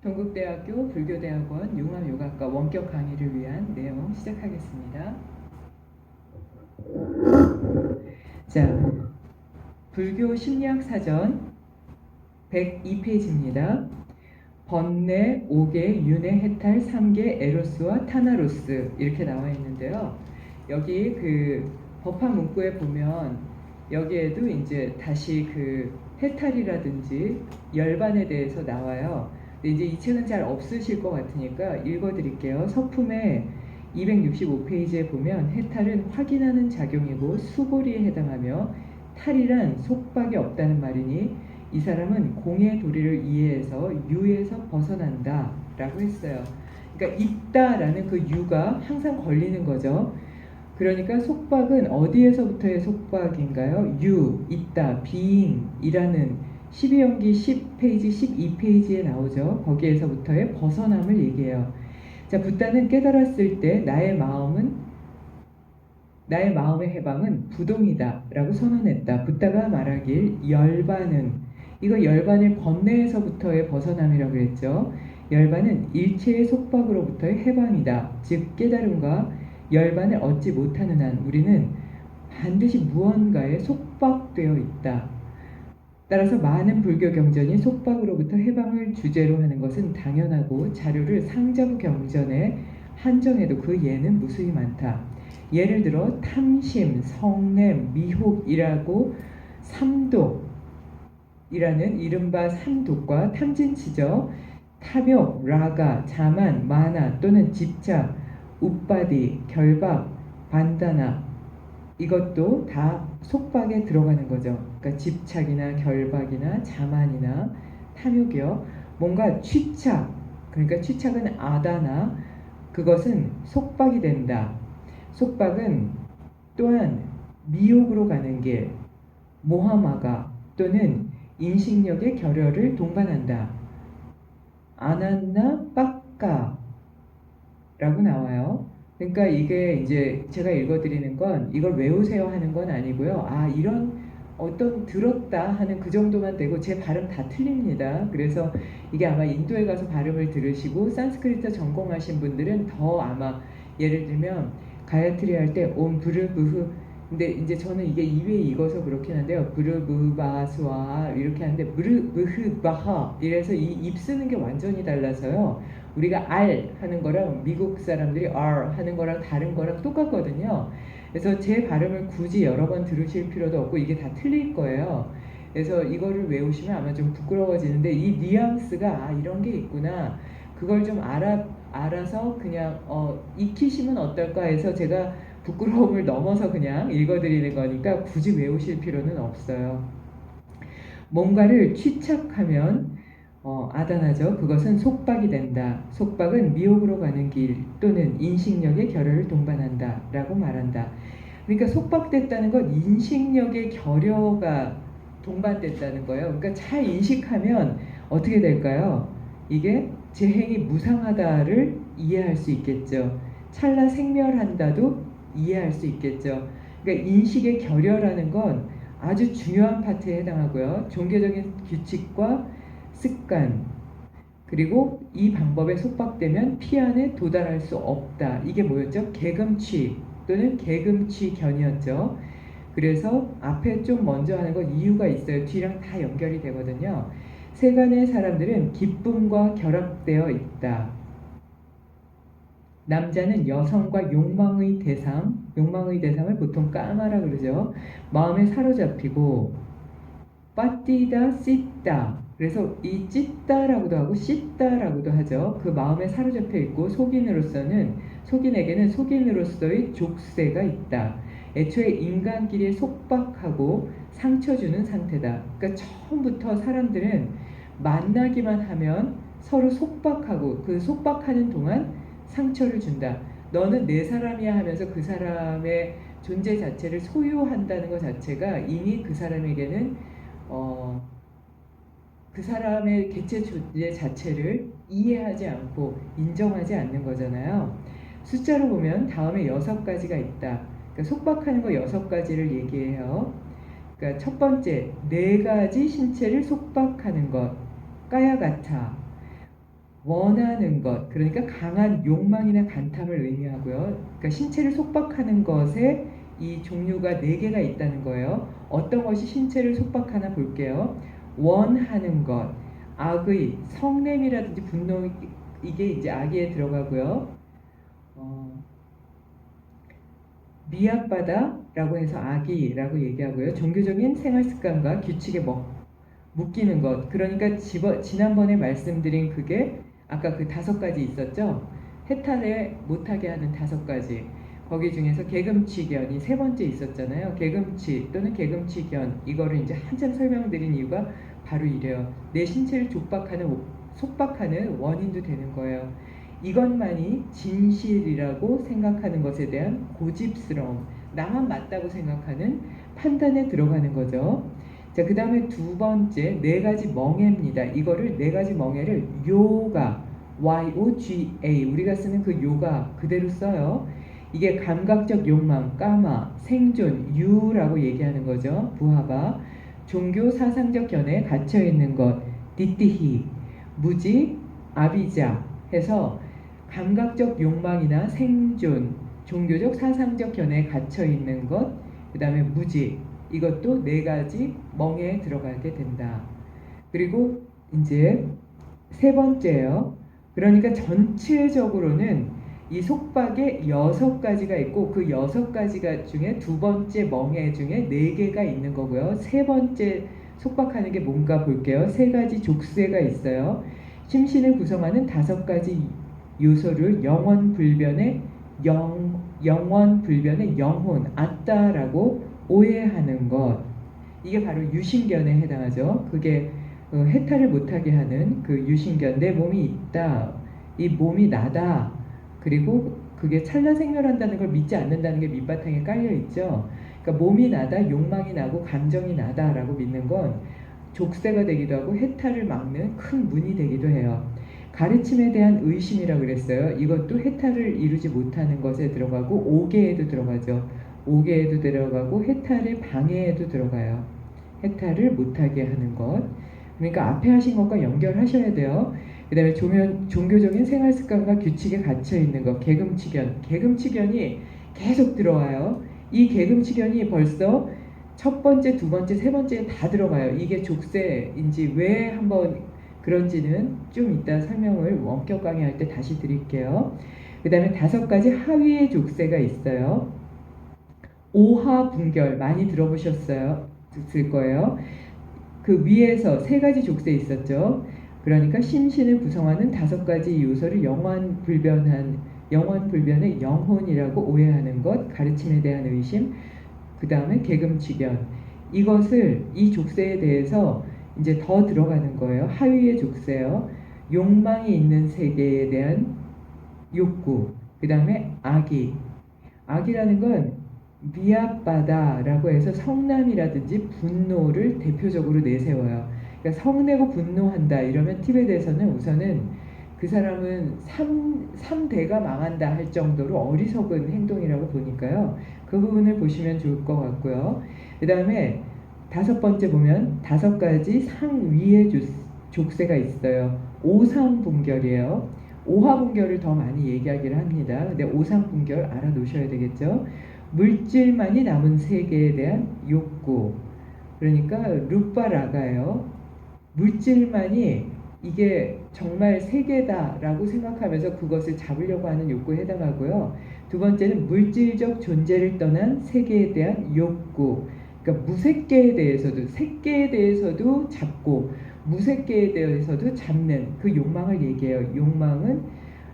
동국대학교 불교대학원 융합요가과 원격 강의를 위한 내용 시작하겠습니다. 자, 불교 심리학 사전 102페이지입니다. 번뇌, 오계, 윤회, 해탈, 삼계, 에로스와 타나로스 이렇게 나와 있는데요. 여기 그 법화 문구에 보면 여기에도 이제 다시 그 해탈이라든지 열반에 대해서 나와요. 근데 이제 이 책은 잘 없으실 것 같으니까 읽어드릴게요. 서품에 265페이지에 보면 해탈은 확인하는 작용이고 수고리에 해당하며 탈이란 속박이 없다는 말이니 이 사람은 공의 도리를 이해해서 유에서 벗어난다 라고 했어요. 그러니까 있다라는 그 유가 항상 걸리는 거죠. 그러니까 속박은 어디에서부터의 속박인가요? 유, 있다, being이라는 12연기 10페이지, 12페이지에 나오죠. 거기에서부터의 벗어남을 얘기해요. 자, 붓다는 깨달았을 때 나의 마음의 해방은 부동이다 라고 선언했다. 붓다가 말하길 열반은, 이거 열반의 번뇌에서부터의 벗어남이라고 했죠. 열반은 일체의 속박으로부터의 해방이다. 즉 깨달음과 열반을 얻지 못하는 한 우리는 반드시 무언가에 속박되어 있다. 따라서 많은 불교 경전이 속박으로부터 해방을 주제로 하는 것은 당연하고 자료를 상자부 경전에 한정해도 그 예는 무수히 많다. 예를 들어 탐심, 성냄, 미혹이라고 삼독이라는 이른바 삼독과 탐진치죠. 탐욕, 라가, 자만, 마나 또는 집착, 우빠디, 결박, 반다나 이것도 다 속박에 들어가는 거죠. 그러니까 집착이나 결박이나 자만이나 탐욕이요. 뭔가 취착, 그러니까 취착은 아다나, 그것은 속박이 된다. 속박은 또한 미혹으로 가는 길, 모하마가 또는 인식력의 결여를 동반한다. 아난나 빠까라고 나와요. 그러니까 이게 이제 제가 읽어드리는 건 이걸 외우세요 하는 건 아니고요. 아, 이런 어떤 들었다 하는 그 정도만 되고 제 발음 다 틀립니다. 그래서 이게 아마 인도에 가서 발음을 들으시고 산스크리트 전공하신 분들은 더 아마 예를 들면 가야트리 할 때 옴 브르브흐, 근데 이제 저는 이게 입에 익어서 그렇긴 한데요. 브르브바스와 이렇게 하는데 브르브흐바하 이래서 이 입 쓰는 게 완전히 달라서요. 우리가 R 하는 거랑 미국 사람들이 R 하는 거랑 다른 거랑 똑같거든요. 그래서 제 발음을 굳이 여러 번 들으실 필요도 없고 이게 다 틀릴 거예요. 그래서 이거를 외우시면 아마 좀 부끄러워지는데 이 뉘앙스가 아, 이런 게 있구나. 그걸 좀 알아서 그냥 익히시면 어떨까 해서 제가 부끄러움을 넘어서 그냥 읽어드리는 거니까 굳이 외우실 필요는 없어요. 뭔가를 취착하면 아단하죠. 그것은 속박이 된다. 속박은 미혹으로 가는 길 또는 인식력의 결여를 동반한다 라고 말한다. 그러니까 속박됐다는 건 인식력의 결여가 동반됐다는 거예요. 그러니까 잘 인식하면 어떻게 될까요? 이게 제 행이 무상하다를 이해할 수 있겠죠. 찰나 생멸한다도 이해할 수 있겠죠. 그러니까 인식의 결여라는 건 아주 중요한 파트에 해당하고요. 종교적인 규칙과 습관, 그리고 이 방법에 속박되면 피안에 도달할 수 없다. 이게 뭐였죠? 계금취 또는 계금취견이었죠. 그래서 앞에 좀 먼저 하는 건 이유가 있어요. 뒤랑 다 연결이 되거든요. 세간의 사람들은 기쁨과 결합되어 있다. 남자는 여성과 욕망의 대상을 보통 까마라 그러죠. 마음에 사로잡히고 빠띠다 씻다. 그래서 이 찢다라고도 하고 씻다라고도 하죠. 그 마음에 사로잡혀 있고 속인에게는 속인으로서의 족쇄가 있다. 애초에 인간끼리 속박하고 상처 주는 상태다. 그러니까 처음부터 사람들은 만나기만 하면 서로 속박하고 그 속박하는 동안 상처를 준다. 너는 내 사람이야 하면서 그 사람의 존재 자체를 소유한다는 것 자체가 이미 그 사람에게는 그 사람의 개체 존재 자체를 이해하지 않고 인정하지 않는 거잖아요. 숫자로 보면 다음에 6가지가 있다. 그러니까 속박하는 거 6가지를 얘기해요. 그러니까 첫 번째, 4가지 신체를 속박하는 것. 까야가타. 원하는 것, 그러니까 강한 욕망이나 간탐을 의미하고요. 그러니까 신체를 속박하는 것에 이 종류가 4개가 있다는 거예요. 어떤 것이 신체를 속박하나 볼게요. 원하는 것, 악의, 성냄이라든지 분노, 이게 이제 악의에 들어가고요. 어, 미약바다라고 해서 악의라고 얘기하고요. 종교적인 생활 습관과 규칙에 묶이는 것. 그러니까 지난번에 말씀드린 그게 아까 그 5가지 있었죠. 해탈을 못하게 하는 5가지. 거기 중에서 개금치견이 3번째 있었잖아요. 개금치 또는 개금치견. 이거를 이제 한참 설명드린 이유가 바로 이래요. 내 신체를 속박하는 원인도 되는 거예요. 이것만이 진실이라고 생각하는 것에 대한 고집스러움, 나만 맞다고 생각하는 판단에 들어가는 거죠. 자, 그 다음에 2번째, 4가지 멍해입니다. 이거를 4가지 멍해를 요가, Y-O-G-A, 우리가 쓰는 그 요가 그대로 써요. 이게 감각적 욕망, 까마, 생존, 유라고 얘기하는 거죠. 부하바, 종교 사상적 견해에 갇혀 있는 것, 디띠히, 무지, 아비자 해서 감각적 욕망이나 생존, 종교적 사상적 견해에 갇혀 있는 것, 그 다음에 무지, 이것도 4가지 멍에 들어가게 된다. 그리고 이제 3번째예요. 그러니까 전체적으로는 이 속박에 6가지가 있고 그 6가지가 중에 2번째 멍해 중에 4개가 있는 거고요. 3번째 속박하는 게 뭔가 볼게요. 3가지 족쇄가 있어요. 심신을 구성하는 5가지 요소를 영원불변의 영혼, 아따라고 오해하는 것. 이게 바로 유신견에 해당하죠. 그게 해탈을 못하게 하는 그 유신견. 내 몸이 있다. 이 몸이 나다. 그리고 그게 찰나생멸한다는 걸 믿지 않는다는 게 밑바탕에 깔려 있죠. 그러니까 몸이 나다, 욕망이 나고 감정이 나다라고 믿는 건 족쇄가 되기도 하고 해탈을 막는 큰 문이 되기도 해요. 가르침에 대한 의심이라고 그랬어요. 이것도 해탈을 이루지 못하는 것에 들어가고 오계에도 들어가죠. 오계에도 들어가고 해탈의 방해에도 들어가요. 해탈을 못하게 하는 것. 그러니까 앞에 하신 것과 연결하셔야 돼요. 그 다음에 종교적인 생활 습관과 규칙에 갇혀 있는 것. 개금치견. 개금치견이 계속 들어와요. 이 개금치견이 벌써 첫 번째, 2번째, 3번째에 다 들어가요. 이게 족쇄인지 왜 한번 그런지는 좀 이따 설명을 원격 강의할 때 다시 드릴게요. 그 다음에 5가지 하위의 족쇄가 있어요. 오하분결 많이 들어보셨어요? 들 거예요. 그 위에서 3가지 족쇄 있었죠. 그러니까 심신을 구성하는 5가지 요소를 영원불변의 영혼이라고 오해하는 것, 가르침에 대한 의심, 그 다음에 개금치견. 이 족쇄에 대해서 이제 더 들어가는 거예요. 하위의 족쇄요. 욕망이 있는 세계에 대한 욕구. 그 다음에 악의. 악이라는 건 미약바다라고 해서 성남이라든지 분노를 대표적으로 내세워요. 그러니까 성내고 분노한다 이러면 티벳에서는 우선은 그 사람은 3대가 망한다 할 정도로 어리석은 행동이라고 보니까요. 그 부분을 보시면 좋을 것 같고요. 그 다음에 5번째 보면 5가지 상위의 족쇄가 있어요. 오상분결이에요. 오화분결을 더 많이 얘기하기를 합니다. 근데 오상분결 알아놓으셔야 되겠죠. 물질만이 남은 세계에 대한 욕구. 그러니까 루빠라가예요. 물질만이 이게 정말 세계다라고 생각하면서 그것을 잡으려고 하는 욕구에 해당하고요. 2번째는 물질적 존재를 떠난 세계에 대한 욕구. 그러니까 무색계에 대해서도, 색계에 대해서도 잡고 무색계에 대해서도 잡는 그 욕망을 얘기해요.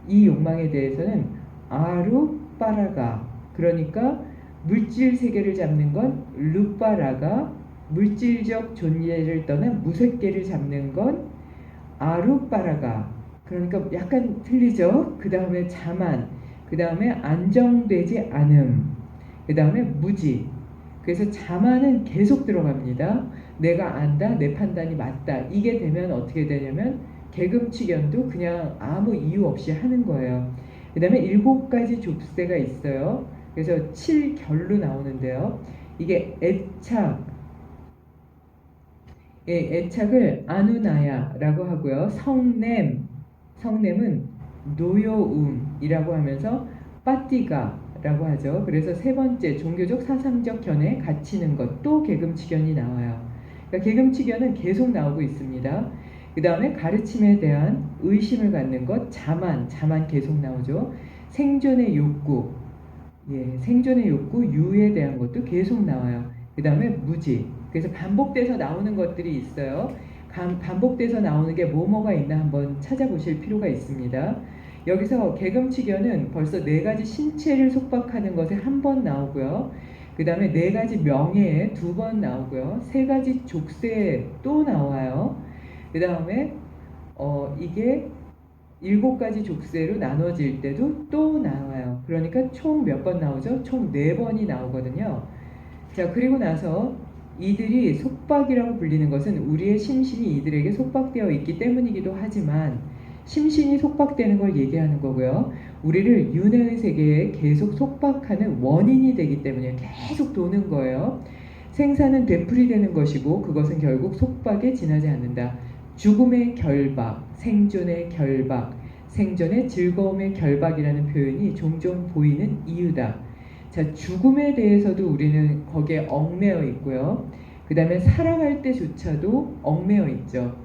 이 욕망에 대해서는 아루빠라가, 그러니까 물질 세계를 잡는 건 루빠라가, 물질적 존재를 떠난 무색계를 잡는 건 아루빠라가. 그러니까 약간 틀리죠. 그 다음에 자만, 그 다음에 안정되지 않음, 그 다음에 무지. 그래서 자만은 계속 들어갑니다. 내가 안다, 내 판단이 맞다. 이게 되면 어떻게 되냐면 개금치견도 그냥 아무 이유 없이 하는 거예요. 그 다음에 7가지 족쇄가 있어요. 그래서 7결로 나오는데요. 이게 애착을 아누나야라고 하고요. 성냄은 노여움이라고 하면서 빠띠가라고 하죠. 그래서 세 번째 종교적 사상적 견해에 갇히는 것, 또 계금치견이 나와요. 그러니까 계금치견은 계속 나오고 있습니다. 그 다음에 가르침에 대한 의심을 갖는 것, 자만 계속 나오죠. 생존의 욕구, 생존의 욕구, 유에 대한 것도 계속 나와요. 그 다음에 무지. 그래서 반복돼서 나오는 것들이 있어요. 반복돼서 나오는 게 뭐가 있나 한번 찾아보실 필요가 있습니다. 여기서 계금치견은 벌써 네 가지 신체를 속박하는 것에 한 번 나오고요. 그 다음에 네 가지 명예에 두 번 나오고요. 세 가지 족쇄에 또 나와요. 그 다음에 이게 일곱 가지 족쇄로 나눠질 때도 또 나와요. 그러니까 총 몇 번 나오죠? 총 네 번이 나오거든요. 자, 그리고 나서 이들이 속박이라고 불리는 것은 우리의 심신이 이들에게 속박되어 있기 때문이기도 하지만 심신이 속박되는 걸 얘기하는 거고요. 우리를 윤회의 세계에 계속 속박하는 원인이 되기 때문에 계속 도는 거예요. 생사는 되풀이되는 것이고 그것은 결국 속박에 지나지 않는다. 죽음의 결박, 생존의 결박, 생존의 즐거움의 결박이라는 표현이 종종 보이는 이유다. 자, 죽음에 대해서도 우리는 거기에 얽매여 있고요. 그 다음에 살아갈 때조차도 얽매여 있죠.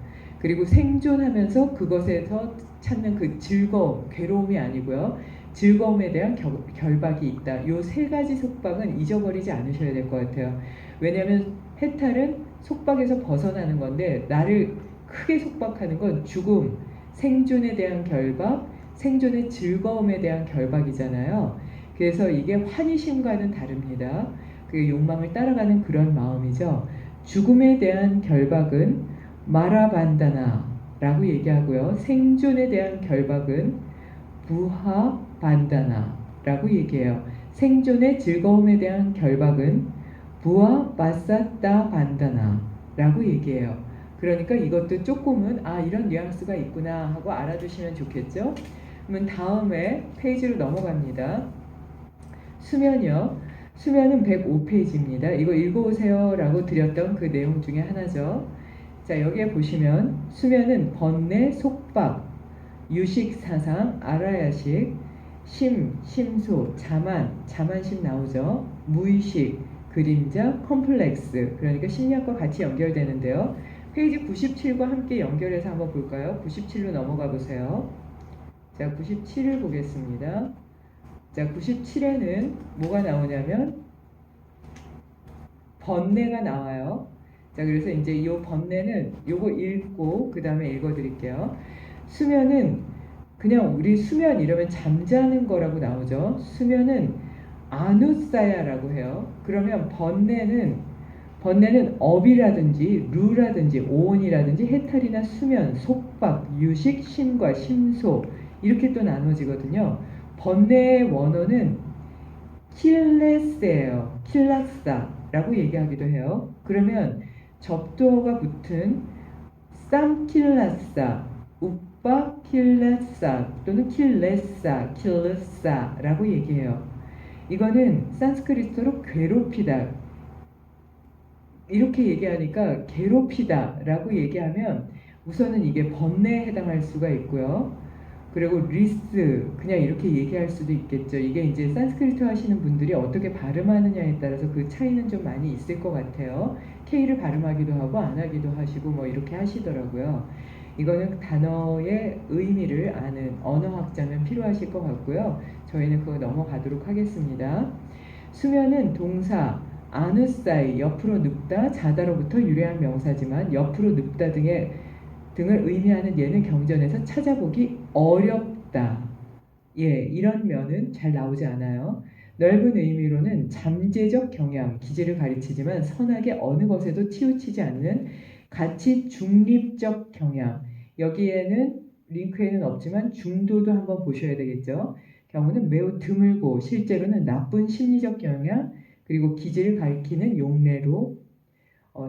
그리고 생존하면서 그것에서 찾는 그 즐거움, 괴로움이 아니고요. 즐거움에 대한 결박이 있다. 이 세 가지 속박은 잊어버리지 않으셔야 될 것 같아요. 왜냐하면 해탈은 속박에서 벗어나는 건데 나를 크게 속박하는 건 죽음, 생존에 대한 결박, 생존의 즐거움에 대한 결박이잖아요. 그래서 이게 환희심과는 다릅니다. 그 욕망을 따라가는 그런 마음이죠. 죽음에 대한 결박은 마라반다나라고 얘기하고요. 생존에 대한 결박은 부하반다나라고 얘기해요. 생존의 즐거움에 대한 결박은 부하 바사따 반다나라고 얘기해요. 그러니까 이것도 조금은 이런 뉘앙스가 있구나 하고 알아두시면 좋겠죠. 그러면 다음에 페이지로 넘어갑니다. 수면이요. 수면은 105페이지입니다. 이거 읽어오세요 라고 드렸던 그 내용 중에 하나죠. 자, 여기에 보시면 수면은 번뇌, 속박, 유식, 사상, 아라야식, 심소, 자만심 나오죠. 무의식, 그림자, 컴플렉스. 그러니까 심리학과 같이 연결되는데요. 페이지 97과 함께 연결해서 한번 볼까요? 97로 넘어가 보세요. 자, 97을 보겠습니다. 자, 97에는 뭐가 나오냐면 번뇌가 나와요. 자, 그래서 이제 이 번뇌는 요거 읽고 그 다음에 읽어드릴게요. 수면은 그냥 우리 수면 이러면 잠자는 거라고 나오죠. 수면은 아누사야라고 해요. 그러면 번뇌는 업이라든지 루라든지 오온이라든지 해탈이나 수면, 속박, 유식, 심과 심소 이렇게 또 나눠지거든요. 번뇌의 원어는 킬레스예요. 킬라사라고 얘기하기도 해요. 그러면 접두어가 붙은 쌈킬라사, 우빠 킬라사 또는 킬레사라고 얘기해요. 이거는 산스크리트로 괴롭히다. 이렇게 얘기하니까 괴롭히다라고 얘기하면 우선은 이게 번뇌에 해당할 수가 있고요. 그리고 리스 그냥 이렇게 얘기할 수도 있겠죠. 이게 이제 산스크리트 하시는 분들이 어떻게 발음하느냐에 따라서 그 차이는 좀 많이 있을 것 같아요. K를 발음하기도 하고 안 하기도 하시고 뭐 이렇게 하시더라고요. 이거는 단어의 의미를 아는 언어학자면 필요하실 것 같고요. 저희는 그거 넘어가도록 하겠습니다. 수면은 동사 아누사이 옆으로 눕다 자다로부터 유래한 명사지만 옆으로 눕다 등을 의미하는 예는 경전에서 찾아보기 어렵다. 이런 면은 잘 나오지 않아요. 넓은 의미로는 잠재적 경향, 기질을 가리치지만 선악의 어느 것에도 치우치지 않는 가치 중립적 경향. 여기에는 링크에는 없지만 중도도 한번 보셔야 되겠죠. 경우는 매우 드물고 실제로는 나쁜 심리적 경향 그리고 기질을 가리키는 용례로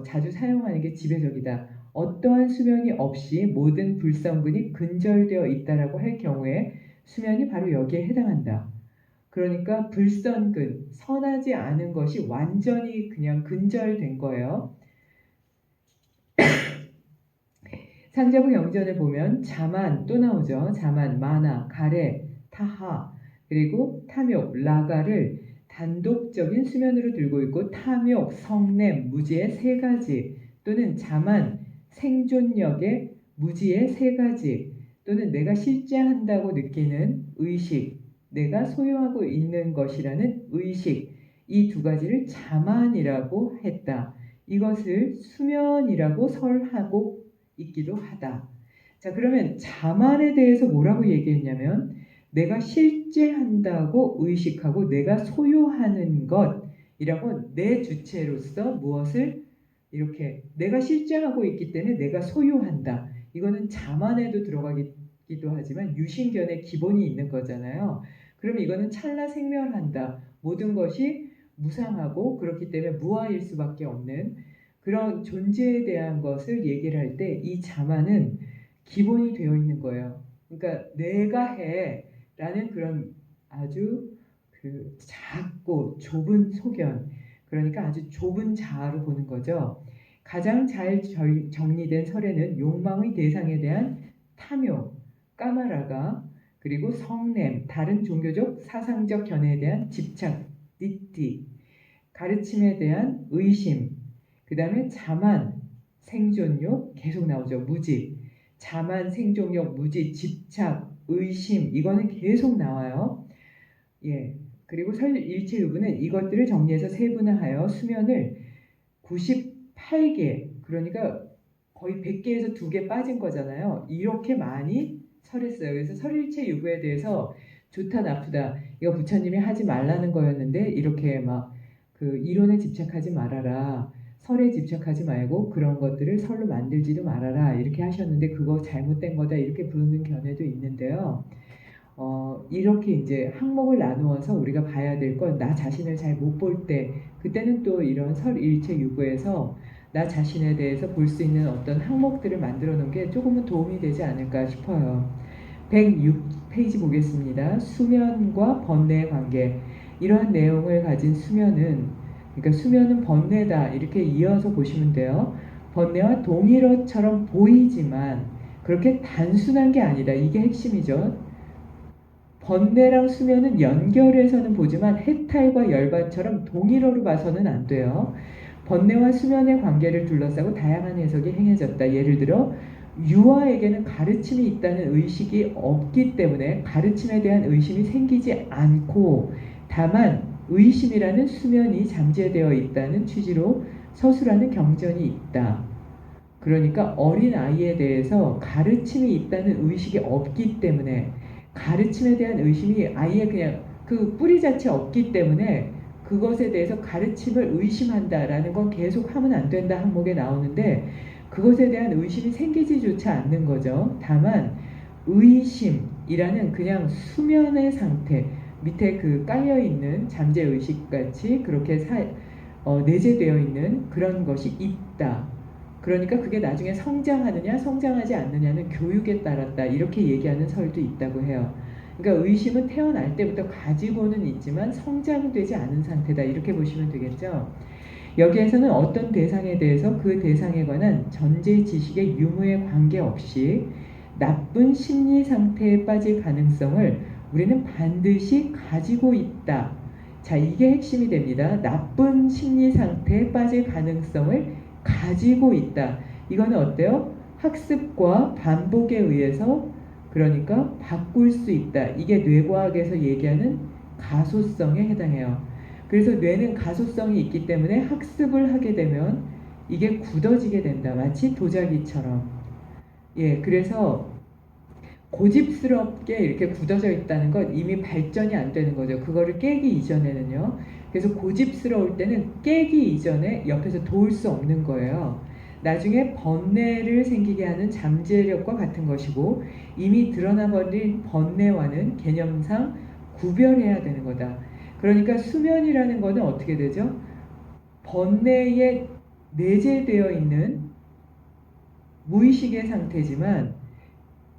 자주 사용하는 게 지배적이다. 어떠한 수면이 없이 모든 불성근이 근절되어 있다라고 할 경우에 수면이 바로 여기에 해당한다. 그러니까 불선근, 선하지 않은 것이 완전히 그냥 근절된 거예요. 상자부 경전을 보면 자만 또 나오죠. 자만, 마나, 가레, 타하, 그리고 탐욕, 라가를 단독적인 수면으로 들고 있고 탐욕, 성냄, 무지의 세 가지 또는 자만, 생존력의 무지의 세 가지 또는 내가 실제한다고 느끼는 의식, 내가 소유하고 있는 것이라는 의식 이 두 가지를 자만이라고 했다. 이것을 수면이라고 설하고 있기도 하다. 자, 그러면 자만에 대해서 뭐라고 얘기했냐면 내가 실제한다고 의식하고 내가 소유하는 것이라고 내 주체로서 무엇을 이렇게 내가 실제하고 있기 때문에 내가 소유한다. 이거는 자만에도 들어가기도 하지만 유신견의 기본이 있는 거잖아요. 그럼 이거는 찰나생멸한다. 모든 것이 무상하고 그렇기 때문에 무아일 수밖에 없는 그런 존재에 대한 것을 얘기를 할 때 이 자만은 기본이 되어 있는 거예요. 그러니까 내가 해라는 그런 아주 그 작고 좁은 소견, 그러니까 아주 좁은 자아로 보는 거죠. 가장 잘 정리된 설에는 욕망의 대상에 대한 탐욕, 까마라가, 그리고 성냄, 다른 종교적 사상적 견해에 대한 집착, 니티, 가르침에 대한 의심, 그 다음에 자만, 생존욕 계속 나오죠. 무지, 자만, 생존욕, 무지, 집착, 의심 이거는 계속 나와요. 예. 그리고 설일체유부는 이것들을 정리해서 세분화하여 수면을 98개, 그러니까 거의 100개에서 2개 빠진 거잖아요. 이렇게 많이 설했어요. 그래서 설일체유부에 대해서 좋다 나쁘다 이거 부처님이 하지 말라는 거였는데 이렇게 막 그 이론에 집착하지 말아라. 설에 집착하지 말고 그런 것들을 설로 만들지도 말아라. 이렇게 하셨는데 그거 잘못된 거다. 이렇게 부르는 견해도 있는데요. 이렇게 이제 항목을 나누어서 우리가 봐야 될 건 나 자신을 잘 못 볼 때 그때는 또 이런 설일체 유구에서 나 자신에 대해서 볼 수 있는 어떤 항목들을 만들어 놓은 게 조금은 도움이 되지 않을까 싶어요. 106페이지 보겠습니다. 수면과 번뇌의 관계. 이러한 내용을 가진 수면은 그러니까 수면은 번뇌다 이렇게 이어서 보시면 돼요. 번뇌와 동일어처럼 보이지만 그렇게 단순한 게 아니다. 이게 핵심이죠. 번뇌랑 수면은 연결해서는 보지만 해탈과 열반처럼 동일어로 봐서는 안 돼요. 번뇌와 수면의 관계를 둘러싸고 다양한 해석이 행해졌다. 예를 들어 유아에게는 가르침이 있다는 의식이 없기 때문에 가르침에 대한 의심이 생기지 않고 다만 의심이라는 수면이 잠재되어 있다는 취지로 서술하는 경전이 있다. 그러니까 어린 아이에 대해서 가르침이 있다는 의식이 없기 때문에 가르침에 대한 의심이 아예 그냥 그 뿌리 자체 없기 때문에 그것에 대해서 가르침을 의심한다라는 건 계속 하면 안 된다 항목에 나오는데 그것에 대한 의심이 생기지조차 않는 거죠. 다만 의심이라는 그냥 수면의 상태 밑에 그 깔려있는 잠재의식 같이 그렇게 내재되어 있는 그런 것이 있다. 그러니까 그게 나중에 성장하느냐 성장하지 않느냐는 교육에 따랐다 이렇게 얘기하는 설도 있다고 해요. 그러니까 의심은 태어날 때부터 가지고는 있지만 성장되지 않은 상태다 이렇게 보시면 되겠죠. 여기에서는 어떤 대상에 대해서 그 대상에 관한 전제 지식의 유무에 관계없이 나쁜 심리 상태에 빠질 가능성을 우리는 반드시 가지고 있다. 자, 이게 핵심이 됩니다. 나쁜 심리 상태에 빠질 가능성을 가지고 있다. 이거는 어때요? 학습과 반복에 의해서 그러니까 바꿀 수 있다. 이게 뇌과학에서 얘기하는 가소성에 해당해요. 그래서 뇌는 가소성이 있기 때문에 학습을 하게 되면 이게 굳어지게 된다. 마치 도자기처럼. 예, 그래서 고집스럽게 이렇게 굳어져 있다는 건 이미 발전이 안 되는 거죠. 그거를 깨기 이전에는요. 그래서 고집스러울 때는 깨기 이전에 옆에서 도울 수 없는 거예요. 나중에 번뇌를 생기게 하는 잠재력과 같은 것이고 이미 드러나버린 번뇌와는 개념상 구별해야 되는 거다. 그러니까 수면이라는 거는 어떻게 되죠? 번뇌에 내재되어 있는 무의식의 상태지만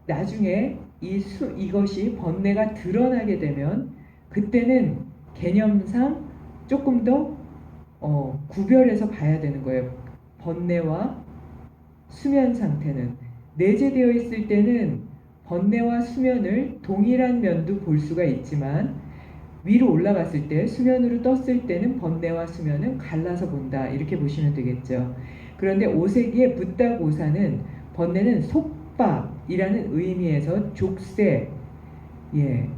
나중에 이것이 번뇌가 드러나게 되면 그때는 개념상 조금 더 구별해서 봐야 되는 거예요. 번뇌와 수면 상태는. 내재되어 있을 때는 번뇌와 수면을 동일한 면도 볼 수가 있지만 위로 올라갔을 때, 수면으로 떴을 때는 번뇌와 수면은 갈라서 본다, 이렇게 보시면 되겠죠. 그런데 오세기의 붓다고사는 번뇌는 속박이라는 의미에서 족쇄,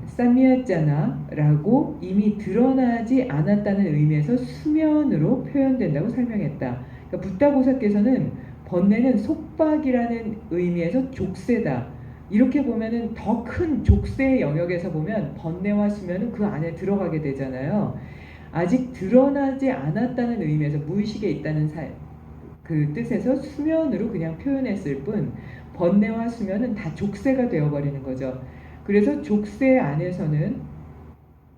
쌈미야자나라고 이미 드러나지 않았다는 의미에서 수면으로 표현된다고 설명했다. 그러니까 붓다고사께서는 번뇌는 속박이라는 의미에서 족쇄다, 이렇게 보면은 더 큰 족쇄의 영역에서 보면 번뇌와 수면은 그 안에 들어가게 되잖아요. 아직 드러나지 않았다는 의미에서 무의식에 있다는 그 뜻에서 수면으로 그냥 표현했을 뿐 번뇌와 수면은 다 족쇄가 되어버리는 거죠. 그래서 족쇄 안에서는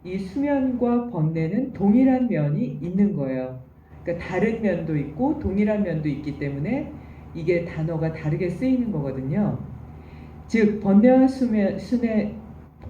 이 수면과 번뇌는 동일한 면이 있는 거예요. 그러니까 다른 면도 있고 동일한 면도 있기 때문에 이게 단어가 다르게 쓰이는 거거든요. 즉 번뇌와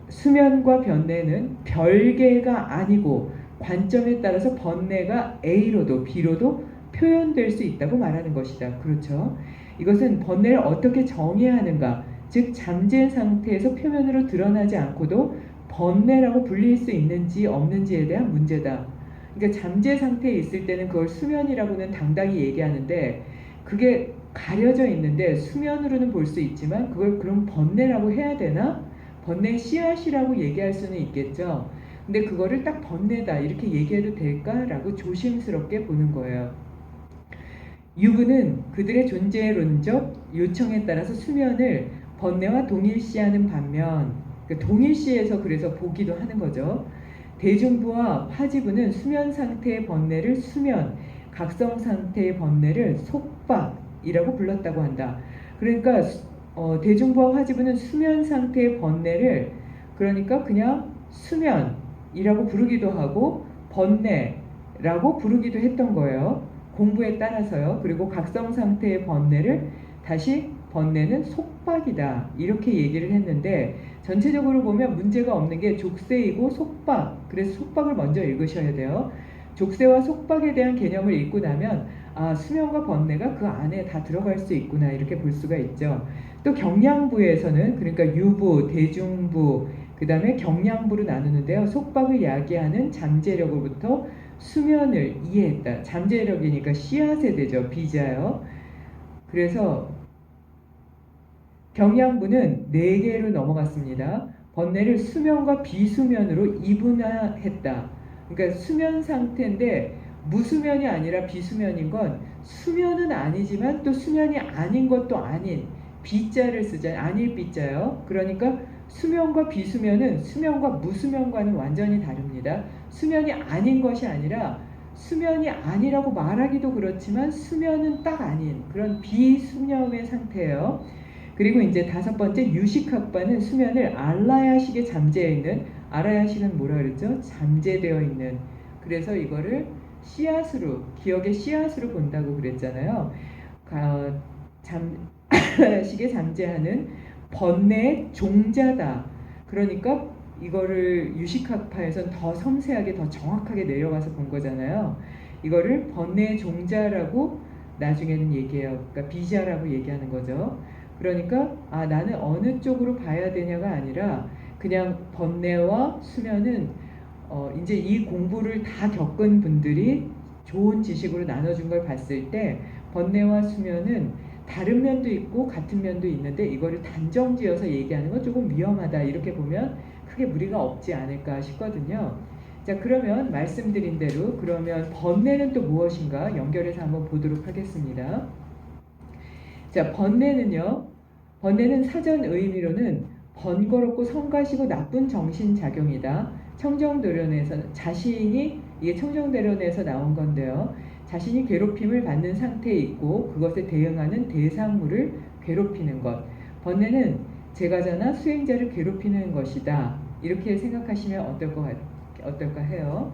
수면과 번뇌는 별개가 아니고 관점에 따라서 번뇌가 A로도 B로도 표현될 수 있다고 말하는 것이다. 그렇죠? 이것은 번뇌를 어떻게 정의해야 하는가, 즉 잠재 상태에서 표면으로 드러나지 않고도 번뇌라고 불릴 수 있는지 없는지에 대한 문제다. 그러니까 잠재 상태에 있을 때는 그걸 수면이라고는 당당히 얘기하는데 그게 가려져 있는데 수면으로는 볼 수 있지만 그걸 그럼 번뇌라고 해야 되나? 번뇌 씨앗이라고 얘기할 수는 있겠죠. 근데 그거를 딱 번뇌다 이렇게 얘기해도 될까라고 조심스럽게 보는 거예요. 유부는 그들의 존재론적 요청에 따라서 수면을 번뇌와 동일시하는 반면 동일시해서 그래서 보기도 하는 거죠. 대중부와 화지부는 수면 상태의 번뇌를 수면, 각성 상태의 번뇌를 속박이라고 불렀다고 한다. 그러니까 대중부와 화지부는 수면 상태의 번뇌를 그러니까 그냥 수면이라고 부르기도 하고 번뇌라고 부르기도 했던 거예요. 공부에 따라서요. 그리고 각성 상태의 번뇌를 다시 번뇌는 속박이다 이렇게 얘기를 했는데 전체적으로 보면 문제가 없는 게 족쇄이고 속박, 그래서 속박을 먼저 읽으셔야 돼요. 족쇄와 속박에 대한 개념을 읽고 나면 아, 수면과 번뇌가 그 안에 다 들어갈 수 있구나 이렇게 볼 수가 있죠. 또 경량부에서는 그러니까 유부, 대중부, 그 다음에 경량부로 나누는데요. 속박을 야기하는 잠재력으로부터 수면을 이해했다. 잠재력이니까 씨앗에 되죠. 비자요. 그래서 경량부는 4개로 넘어갔습니다. 번뇌를 수면과 비수면으로 이분화했다. 그러니까 수면 상태인데 무수면이 아니라 비수면인 건 수면은 아니지만 또 수면이 아닌 것도 아닌 비자를 쓰잖아요. 아닐 비자요. 그러니까 수면과 비수면은 수면과 무수면과는 완전히 다릅니다. 수면이 아닌 것이 아니라 수면이 아니라고 말하기도 그렇지만 수면은 딱 아닌 그런 비수면의 상태예요. 그리고 이제 5번째 유식학파는 수면을 알라야식에 잠재해 있는, 알라야식은 뭐라 그랬죠? 잠재되어 있는. 그래서 이거를 씨앗으로, 기억의 씨앗으로 본다고 그랬잖아요. 알라야식에 잠재하는 번뇌의 종자다. 그러니까 이거를 유식학파에선 더 섬세하게 더 정확하게 내려가서 본 거잖아요. 이거를 번뇌의 종자라고 나중에는 얘기해요. 그러니까 비자라고 얘기하는 거죠. 그러니까 아, 나는 어느 쪽으로 봐야 되냐가 아니라 그냥 번뇌와 수면은 이제 이 공부를 다 겪은 분들이 좋은 지식으로 나눠준 걸 봤을 때 번뇌와 수면은 다른 면도 있고 같은 면도 있는데 이거를 단정지어서 얘기하는 건 조금 위험하다 이렇게 보면 크게 무리가 없지 않을까 싶거든요. 자, 그러면 말씀드린 대로 그러면 번뇌는 또 무엇인가 연결해서 한번 보도록 하겠습니다. 자, 번뇌는 사전 의미로는 번거롭고 성가시고 나쁜 정신작용이다. 청정대론에서는 이게 청정대론에서 나온 건데요. 자신이 괴롭힘을 받는 상태에 있고 그것에 대응하는 대상물을 괴롭히는 것. 번뇌는 제가자나 수행자를 괴롭히는 것이다. 이렇게 생각하시면 어떨까 해요.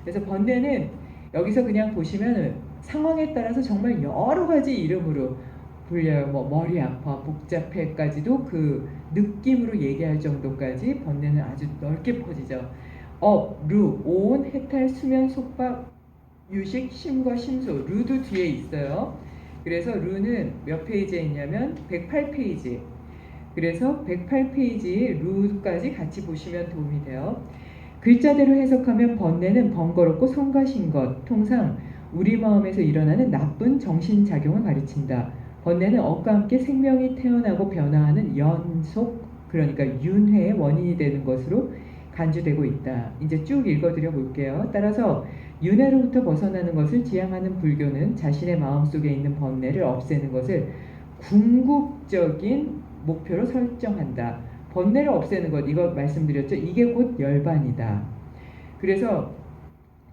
그래서 번뇌는 여기서 그냥 보시면 상황에 따라서 정말 여러 가지 이름으로 불려요. 뭐 머리 아파, 복잡해까지도 그 느낌으로 얘기할 정도까지 번뇌는 아주 넓게 퍼지죠. 업, 루, 오온, 해탈, 수면, 속박, 유식, 심과 심소. 루도 뒤에 있어요. 그래서 루는 몇 페이지에 있냐면 108페이지. 그래서 108페이지 루까지 같이 보시면 도움이 돼요. 글자대로 해석하면 번뇌는 번거롭고 성가신 것, 통상 우리 마음에서 일어나는 나쁜 정신작용을 가르친다. 번뇌는 억과 함께 생명이 태어나고 변화하는 연속, 그러니까 윤회의 원인이 되는 것으로 간주되고 있다. 이제 쭉 읽어드려 볼게요. 따라서 윤회로부터 벗어나는 것을 지향하는 불교는 자신의 마음속에 있는 번뇌를 없애는 것을 궁극적인 목표로 설정한다. 번뇌를 없애는 것, 이거 말씀드렸죠. 이게 곧 열반이다. 그래서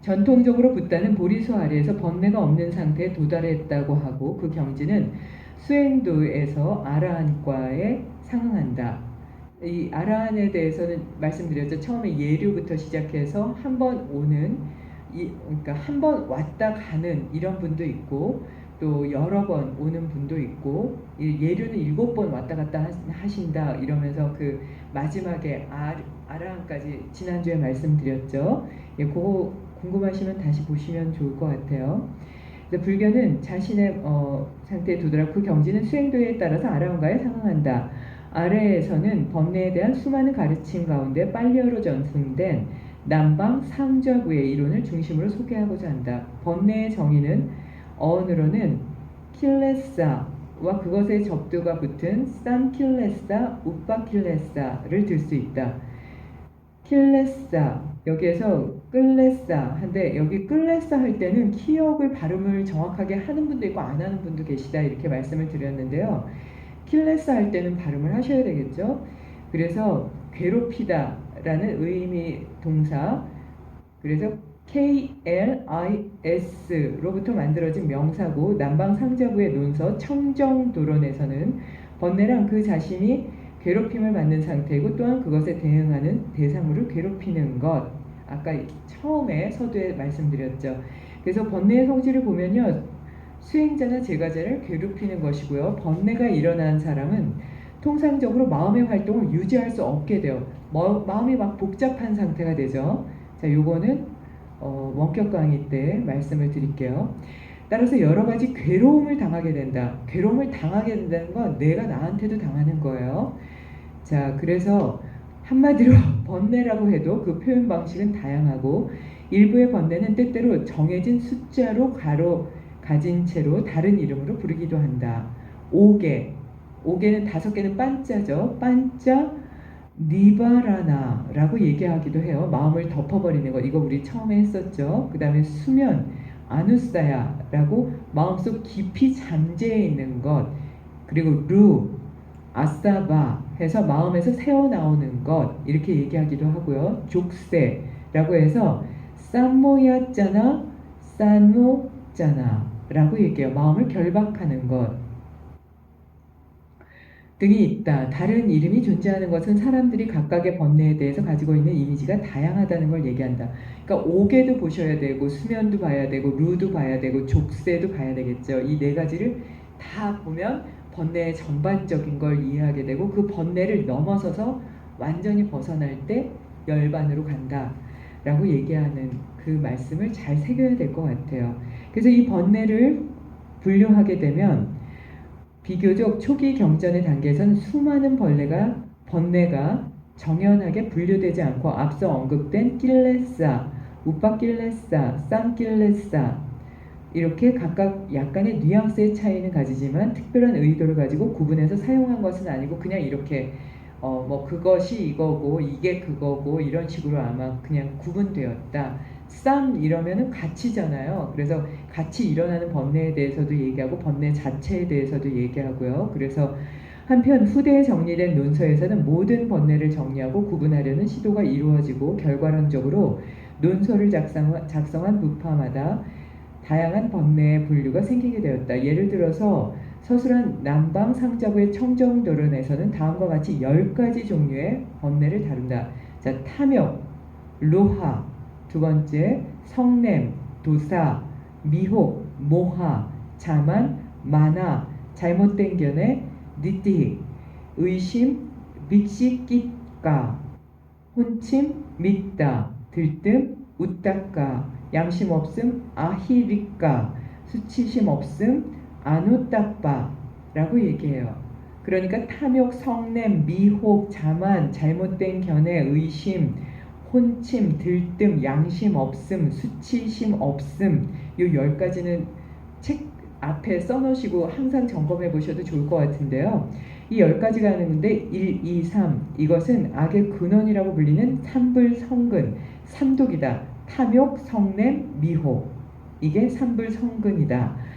전통적으로 붓다는 보리수 아래에서 번뇌가 없는 상태에 도달했다고 하고 그 경지는 수행도에서 아라한과에 상응한다. 이 아라한에 대해서는 말씀드렸죠. 처음에 예류부터 시작해서 한 번 오는, 그러니까 한 번 왔다 가는 이런 분도 있고 또 여러 번 오는 분도 있고, 예류는 7번 왔다 갔다 하신다 이러면서 그 마지막에 아라한까지 지난주에 말씀드렸죠. 예, 그거 궁금하시면 다시 보시면 좋을 것 같아요. 불교는 자신의 상태에 도달하고 그 경지는 수행도에 따라서 아라한과에 상응한다. 아래에서는 번뇌에 대한 수많은 가르침 가운데 빨리어로 전승된 남방 상좌부의 이론을 중심으로 소개하고자 한다. 번뇌의 정의는 어언으로는 킬레사와 그것의 접두가 붙은 쌈킬레사, 우빠킬레사를 들 수 있다. 킬레사, 여기에서 끌레사 한데, 여기 끌레사 할 때는 키역을 발음을 정확하게 하는 분도 있고 안 하는 분도 계시다 이렇게 말씀을 드렸는데요. 킬레사 할 때는 발음을 하셔야 되겠죠. 그래서 괴롭히다 라는 의미 동사, 그래서 KLIS로부터 만들어진 명사고, 남방상자부의 논서 청정도론에서는 번뇌란 그 자신이 괴롭힘을 받는 상태이고 또한 그것에 대응하는 대상물을 괴롭히는 것, 아까 처음에 서두에 말씀드렸죠. 그래서 번뇌의 성질을 보면요, 수행자나 제가자를 괴롭히는 것이고요. 번뇌가 일어난 사람은 통상적으로 마음의 활동을 유지할 수 없게 돼요. 마음이 막 복잡한 상태가 되죠. 자, 요거는 원격 강의 때 말씀을 드릴게요. 따라서 여러 가지 괴로움을 당하게 된다. 괴로움을 당하게 된다는 건 내가 나한테도 당하는 거예요. 자, 그래서 한마디로 번뇌라고 해도 그 표현 방식은 다양하고, 일부의 번뇌는 때때로 정해진 숫자로 가진 채로 다른 이름으로 부르기도 한다. 5개, 5개는 5개는 반자죠. 반자 니바라나라고 얘기하기도 해요. 마음을 덮어버리는 것, 이거 우리 처음에 했었죠. 그 다음에 수면 아누사야라고 마음속 깊이 잠재해 있는 것, 그리고 루 아사바 해서 마음에서 새어나오는 것 이렇게 얘기하기도 하고요. 족세라고 해서 쌈모야짜나 산노짜나 라고 얘기해요. 마음을 결박하는 것 등이 있다. 다른 이름이 존재하는 것은 사람들이 각각의 번뇌에 대해서 가지고 있는 이미지가 다양하다는 걸 얘기한다. 그러니까 오개도 보셔야 되고 수면도 봐야 되고 루도 봐야 되고 족세도 봐야 되겠죠. 이 네 가지를 다 보면 번뇌의 전반적인 걸 이해하게 되고, 그 번뇌를 넘어서서 완전히 벗어날 때 열반으로 간다 라고 얘기하는 그 말씀을 잘 새겨야 될 것 같아요. 그래서 이 번뇌를 분류하게 되면 비교적 초기 경전의 단계에선 수많은 번뇌가 정연하게 분류되지 않고 앞서 언급된 낄레사, 우빠낄레사, 쌈낄레사 이렇게 각각 약간의 뉘앙스의 차이는 가지지만 특별한 의도를 가지고 구분해서 사용한 것은 아니고 그냥 이렇게 뭐 그것이 이거고 이게 그거고 이런 식으로 아마 그냥 구분되었다. 쌈 이러면은 가치잖아요. 그래서 같이 일어나는 번뇌에 대해서도 얘기하고 번뇌 자체에 대해서도 얘기하고요. 그래서 한편 후대에 정리된 논서에서는 모든 번뇌를 정리하고 구분하려는 시도가 이루어지고 결과론적으로 논서를 작성한 부파마다 다양한 번뇌의 분류가 생기게 되었다. 예를 들어서 서술한 남방상자부의 청정도론에서는 다음과 같이 10가지 종류의 번뇌를 다룬다. 자, 탐욕, 로하, 두 번째 성냄, 도사, 미혹, 모하, 자만, 마나, 잘못된 견해, 니띠, 의심, 믹시끼까, 혼침, 믿다, 들뜸, 웃다까, 양심 없음, 아히리까, 수치심 없음, 아노따빠라고 얘기해요. 그러니까 탐욕, 성냄, 미혹, 자만, 잘못된 견해, 의심, 혼침, 들뜸, 양심 없음, 수치심 없음, 요 10가지는 책 앞에 써놓으시고 항상 점검해 보셔도 좋을 것 같은데요. 이 10가지가 하는데 1, 2, 3 이것은 악의 근원이라고 불리는 삼불성근, 삼독이다. 탐욕, 성냄, 미혹 이게 삼불성근이다.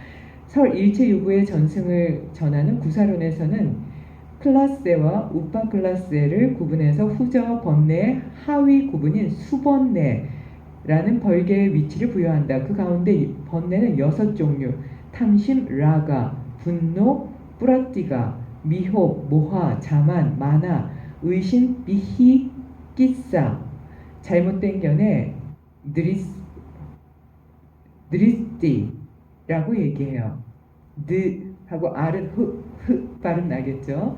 설 일체유구의 전승을 전하는 구사론에서는 클라세와 우파클라세를 구분해서 후자와 번뇌의 하위 구분인 수번뇌라는 벌개의 위치를 부여한다. 그 가운데 번뇌는 6종류, 탐심, 라가, 분노, 뿌라띠가, 미혹, 모하, 자만, 마나, 의심, 비히, 끼싸, 잘못된 견해, 느리띠라고 얘기해요. 느 하고 R은 흐 발음 나겠죠.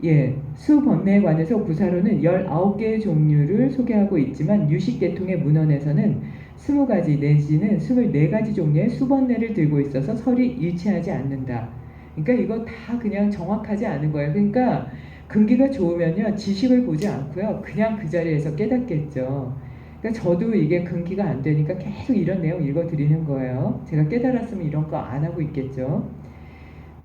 예, 수번뇌에 관해서 구사로는 19개의 종류를 소개하고 있지만 유식계통의 문헌에서는 20가지 내지는 24가지 종류의 수번뇌를 들고 있어서 설이 일치하지 않는다. 그러니까 이거 다 그냥 정확하지 않은 거예요. 그러니까 근기가 좋으면요, 지식을 보지 않고요, 그냥 그 자리에서 깨닫겠죠. 그러니까 저도 이게 근기가 안 되니까 계속 이런 내용 읽어드리는 거예요. 제가 깨달았으면 이런 거 안 하고 있겠죠.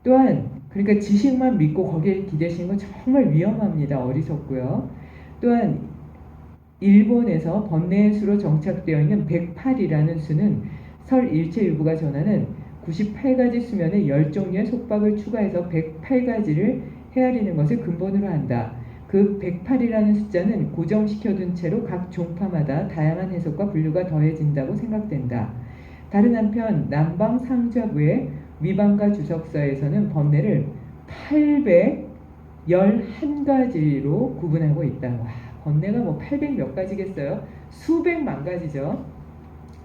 또한 그러니까 지식만 믿고 거기에 기대시는 건 정말 위험합니다. 어리석고요. 또한 일본에서 번뇌의 수로 정착되어 있는 108이라는 수는 설 일체유부가 전하는 98가지 수면에 10종류의 속박을 추가해서 108가지를 헤아리는 것을 근본으로 한다. 그 108이라는 숫자는 고정시켜둔 채로 각 종파마다 다양한 해석과 분류가 더해진다고 생각된다. 다른 한편 남방 상좌부의 위반과 주석서에서는 번뇌를 811가지로 구분하고 있다. 와, 번뇌가 뭐 800 몇 가지겠어요? 수백만 가지죠.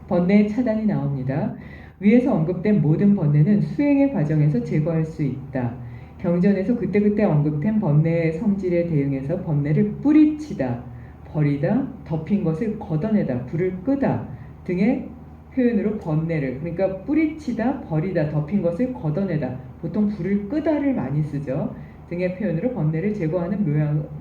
번뇌의 차단이 나옵니다. 위에서 언급된 모든 번뇌는 수행의 과정에서 제거할 수 있다. 경전에서 그때그때 언급된 번뇌의 성질에 대응해서 번뇌를 뿌리치다, 버리다, 덮인 것을 걷어내다, 불을 끄다 등의 표현으로 번뇌를, 그러니까 뿌리치다, 버리다, 덮인 것을 걷어내다, 보통 불을 끄다를 많이 쓰죠. 등의 표현으로 번뇌를 제거하는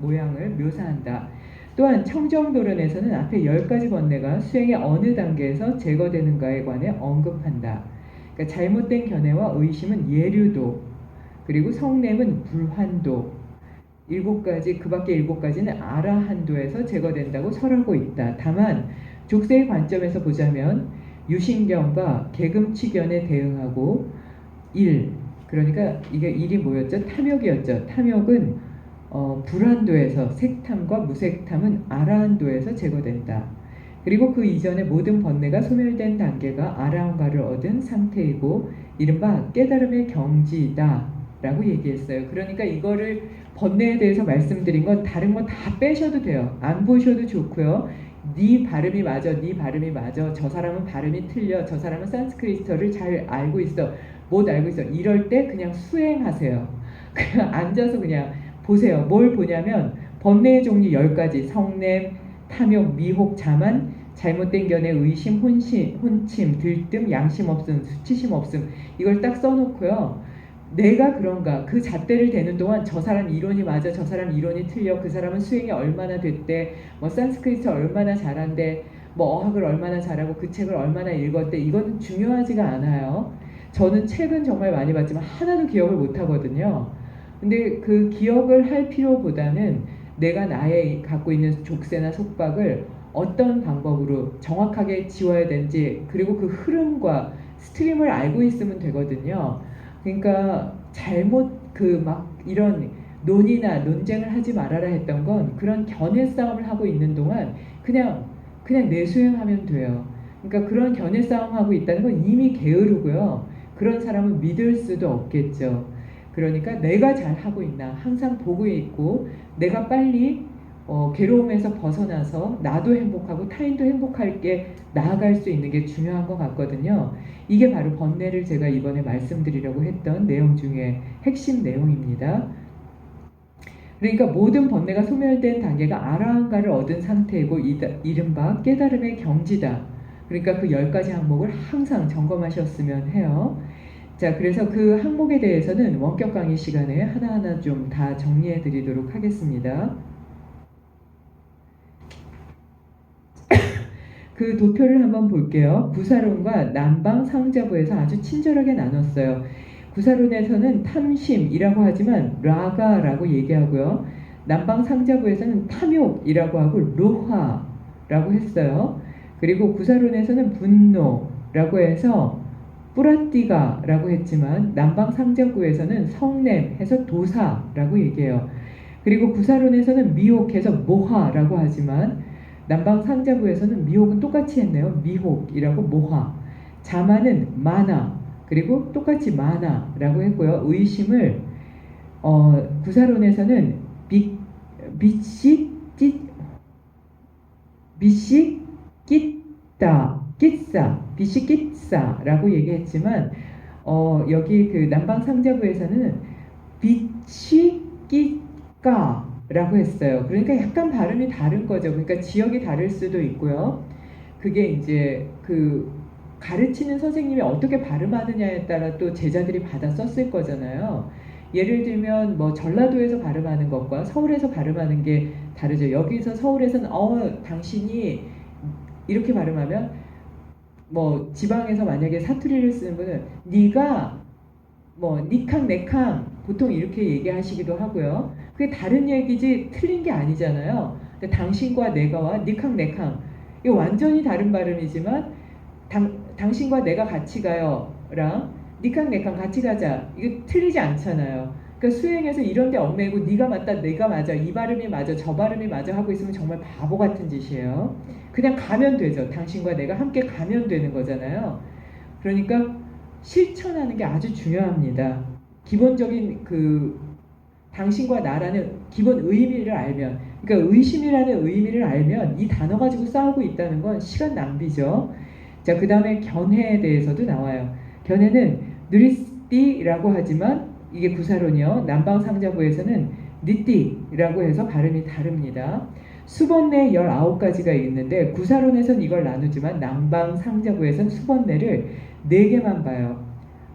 모양을 묘사한다. 또한 청정도론에서는 앞에 10가지 번뇌가 수행의 어느 단계에서 제거되는가에 관해 언급한다. 그러니까 잘못된 견해와 의심은 예류도, 그리고 성냄은 불환도, 7가지, 그 밖에 7가지는 아라한도에서 제거된다고 설하고 있다. 다만 족쇄의 관점에서 보자면 유신경과 계금치견에 대응하고 1, 그러니까 이게 1이 뭐였죠? 탐욕이었죠. 탐욕은 불한도에서, 색탐과 무색탐은 아라한도에서 제거된다. 그리고 그 이전의 모든 번뇌가 소멸된 단계가 아라한가를 얻은 상태이고 이른바 깨달음의 경지이다 라고 얘기했어요. 그러니까 이거를 번뇌에 대해서 말씀드린 건 다른 거 다 빼셔도 돼요. 안 보셔도 좋고요. 네 발음이 맞아, 네 발음이 맞아, 저 사람은 발음이 틀려, 저 사람은 산스크리트어를 잘 알고 있어, 못 알고 있어, 이럴 때 그냥 수행하세요. 그냥 앉아서 그냥 보세요. 뭘 보냐면 번뇌의 종류 10가지, 성냄, 탐욕, 미혹, 자만, 잘못된 견해, 의심, 혼침, 들뜸, 양심 없음, 수치심 없음, 이걸 딱 써놓고요. 내가 그런가, 그 잣대를 대는 동안 저 사람 이론이 맞아, 저 사람 이론이 틀려, 그 사람은 수행이 얼마나 됐대, 뭐 산스크리트 얼마나 잘한대, 뭐 어학을 얼마나 잘하고 그 책을 얼마나 읽었대, 이건 중요하지가 않아요. 저는 책은 정말 많이 봤지만 하나도 기억을 못 하거든요. 근데 그 기억을 할 필요보다는 내가 나의 갖고 있는 족쇄나 속박을 어떤 방법으로 정확하게 지워야 되는지, 그리고 그 흐름과 스트림을 알고 있으면 되거든요. 그러니까 잘못 그 막 이런 논의나 논쟁을 하지 말아라 했던 건 그런 견해 싸움을 하고 있는 동안 그냥 내수행하면 돼요. 그러니까 그런 견해 싸움하고 있다는 건 이미 게으르고요. 그런 사람은 믿을 수도 없겠죠. 그러니까 내가 잘 하고 있나 항상 보고 있고 내가 빨리 괴로움에서 벗어나서 나도 행복하고 타인도 행복하게 나아갈 수 있는 게 중요한 것 같거든요. 이게 바로 번뇌를 제가 이번에 말씀드리려고 했던 내용 중에 핵심 내용입니다. 그러니까 모든 번뇌가 소멸된 단계가 아라한가를 얻은 상태이고 이른바 깨달음의 경지다. 그러니까 그 10가지 항목을 항상 점검하셨으면 해요. 자, 그래서 그 항목에 대해서는 원격 강의 시간에 하나하나 좀 다 정리해 드리도록 하겠습니다. 그 도표를 한번 볼게요. 구사론과 남방 상자부에서 아주 친절하게 나눴어요. 구사론에서는 탐심이라고 하지만 라가라고 얘기하고요. 남방 상자부에서는 탐욕이라고 하고 로하라고 했어요. 그리고 구사론에서는 분노라고 해서 뿌라띠가라고 했지만 남방 상자부에서는 성냄해서 도사라고 얘기해요. 그리고 구사론에서는 미혹해서 모하라고 하지만 남방 상자부에서는 미혹은 똑같이 했네요. 미혹이라고 모하. 자만은 마나. 그리고 똑같이 마나라고 했고요. 의심을 구사론에서는 비시 끼따 끼싸 비시 끼싸라고 얘기했지만 여기 그 남방 상자부에서는 비시 끼까라고 했어요. 그러니까 약간 발음이 다른 거죠. 그러니까 지역이 다를 수도 있고요. 그게 이제 그 가르치는 선생님이 어떻게 발음하느냐에 따라 또 제자들이 받아 썼을 거잖아요. 예를 들면 뭐 전라도에서 발음하는 것과 서울에서 발음하는 게 다르죠. 여기서 서울에서는 당신이 이렇게 발음하면 뭐 지방에서 만약에 사투리를 쓰는 분은 네가 뭐 니캉 내캉 보통 이렇게 얘기하시기도 하고요. 그게 다른 얘기지 틀린 게 아니잖아요. 근데 당신과 내가와 니캉 내캉 이거 완전히 다른 발음이지만 당신과 내가 같이 가요랑 니캉 내캉 같이 가자 이거 틀리지 않잖아요. 그러니까 수행에서 이런 데 얽매고 네가 맞다 내가 맞아 이 발음이 맞아 저 발음이 맞아 하고 있으면 정말 바보 같은 짓이에요. 그냥 가면 되죠. 당신과 내가 함께 가면 되는 거잖아요. 그러니까 실천하는 게 아주 중요합니다. 기본적인 그 당신과 나라는 기본 의미를 알면, 그러니까 의심이라는 의미를 알면 이 단어 가지고 싸우고 있다는 건 시간 낭비죠. 자, 그 다음에 견해에 대해서도 나와요. 견해는 느리띠라고 하지만 이게 구사론이요. 남방상자부에서는 니띠라고 해서 발음이 다릅니다. 수번내 19가지가 있는데 구사론에서는 이걸 나누지만 남방상자부에서는 수번내를 4개만 봐요.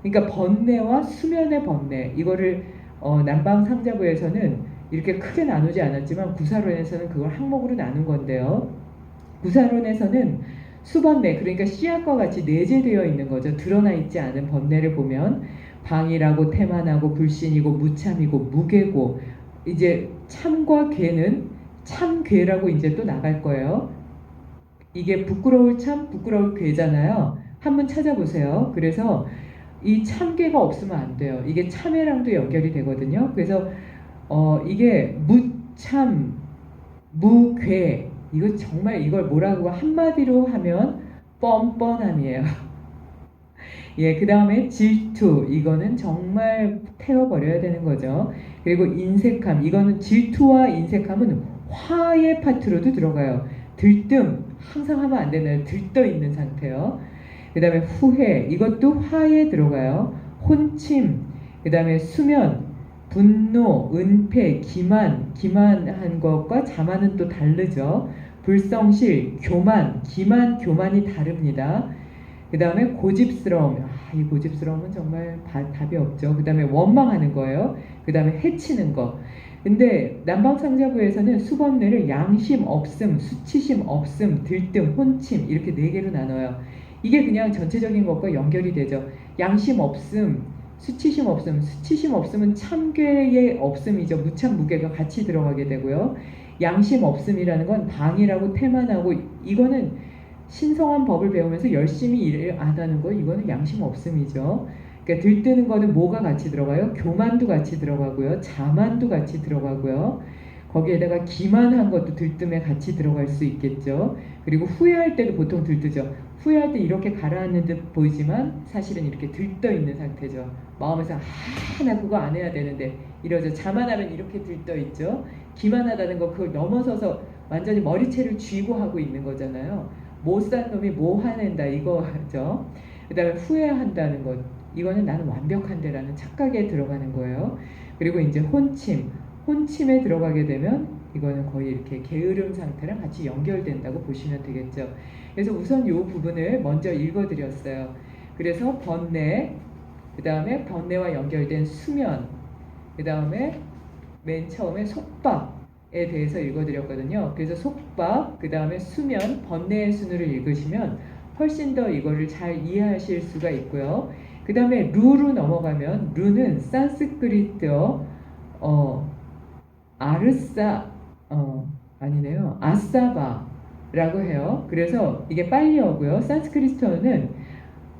그러니까 번뇌와 수면의 번뇌 이거를 남방상자부에서는 이렇게 크게 나누지 않았지만 구사론에서는 그걸 항목으로 나눈 건데요. 구사론에서는 수번뇌 그러니까 씨앗과 같이 내재되어 있는 거죠. 드러나 있지 않은 번뇌를 보면 방이라고 태만하고 불신이고 무참이고 무괴고 이제 참과 괴는 참괴라고 이제 또 나갈 거예요. 이게 부끄러울 참 부끄러울 괴잖아요. 한번 찾아보세요. 그래서 이 참괴가 없으면 안 돼요. 이게 참회랑도 연결이 되거든요. 그래서 이게 무참 무괴 이거 정말 이걸 뭐라고 한마디로 하면 뻔뻔함이에요. 예, 그 다음에 질투 이거는 정말 태워버려야 되는 거죠. 그리고 인색함 이거는 질투와 인색함은 화의 파트로도 들어가요. 들뜸 항상 하면 안 되나요? 들떠 있는 상태요. 그 다음에 후회 이것도 화에 들어가요. 혼침 그 다음에 수면 분노 은폐 기만한 것과 자만은 또 다르죠. 불성실 교만 기만 교만이 다릅니다. 그 다음에 고집스러움 이 고집스러움은 정말 답이 없죠. 그 다음에 원망하는 거예요. 그 다음에 해치는 거. 근데 남방상자부에서는 수번뇌를 양심 없음, 수치심 없음, 들뜸, 혼침 이렇게 4개로 나눠요. 이게 그냥 전체적인 것과 연결이 되죠. 양심 없음, 수치심 없음, 수치심 없음은 참괴의 없음이죠. 무참무괴가 같이 들어가게 되고요. 양심 없음이라는 건 방이라고 태만하고 이거는 신성한 법을 배우면서 열심히 일을 안 하는 거 이거는 양심 없음이죠. 그러니까 들뜨는 거는 뭐가 같이 들어가요? 교만도 같이 들어가고요. 자만도 같이 들어가고요. 거기에다가 기만한 것도 들뜸에 같이 들어갈 수 있겠죠. 그리고 후회할 때도 보통 들뜨죠. 후회할 때 이렇게 가라앉는 듯 보이지만 사실은 이렇게 들떠 있는 상태죠. 마음에서 나 그거 안 해야 되는데 이러죠. 자만하면 이렇게 들떠 있죠. 기만하다는 거 그걸 넘어서서 완전히 머리채를 쥐고 하고 있는 거잖아요. 못 산 놈이 뭐 화낸다 이거죠. 그 다음에 후회한다는 것 이거는 나는 완벽한데라는 착각에 들어가는 거예요. 그리고 이제 혼침에 들어가게 되면 이거는 거의 이렇게 게으름 상태랑 같이 연결된다고 보시면 되겠죠. 그래서 우선 이 부분을 먼저 읽어드렸어요. 그래서 번뇌 그 다음에 번뇌와 연결된 수면, 그 다음에 맨 처음에 속박에 대해서 읽어드렸거든요. 그래서 속박, 그 다음에 수면, 번뇌의 순으로 읽으시면 훨씬 더 이거를 잘 이해하실 수가 있고요. 그 다음에 루로 넘어가면, 루는 산스크리트어 아르사 아니네요. 아사바라고 해요. 그래서 이게 빨리어고요. 산스크리트어는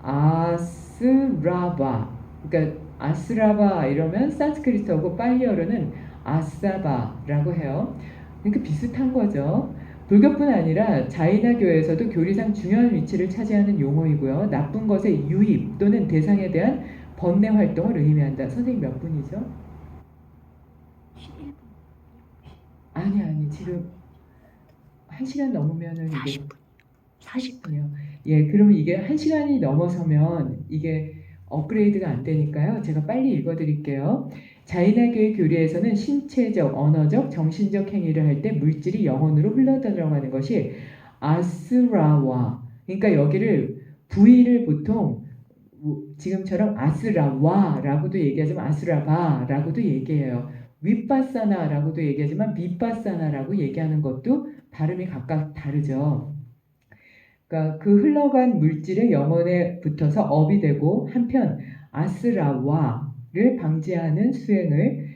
아스라바, 그러니까 아스라바 이러면 산스크리트어고 빨리어로는 아사바라고 해요. 그러니까 비슷한 거죠. 불교뿐 아니라 자이나교에서도 교리상 중요한 위치를 차지하는 용어이고요. 나쁜 것의 유입 또는 대상에 대한 번뇌 활동을 의미한다. 선생님 몇 분이죠? 11분. 아니 지금 1시간 넘으면은 이게 40분. 40분이요. 예, 그러면 이게 1시간이 넘어서면 이게 업그레이드가 안 되니까요. 제가 빨리 읽어드릴게요. 자이나교의 교리에서는 신체적, 언어적, 정신적 행위를 할 때 물질이 영혼으로 흘러들어가는 것이 아스라와, 그러니까 여기를 부위를 보통 지금처럼 아스라와라고도 얘기하지만 아스라바라고도 얘기해요. 윗바사나라고도 얘기하지만 밑바사나라고 얘기하는 것도 발음이 각각 다르죠. 그러니까 그 흘러간 물질의 영혼에 붙어서 업이 되고, 한편 아스라와를 방지하는 수행을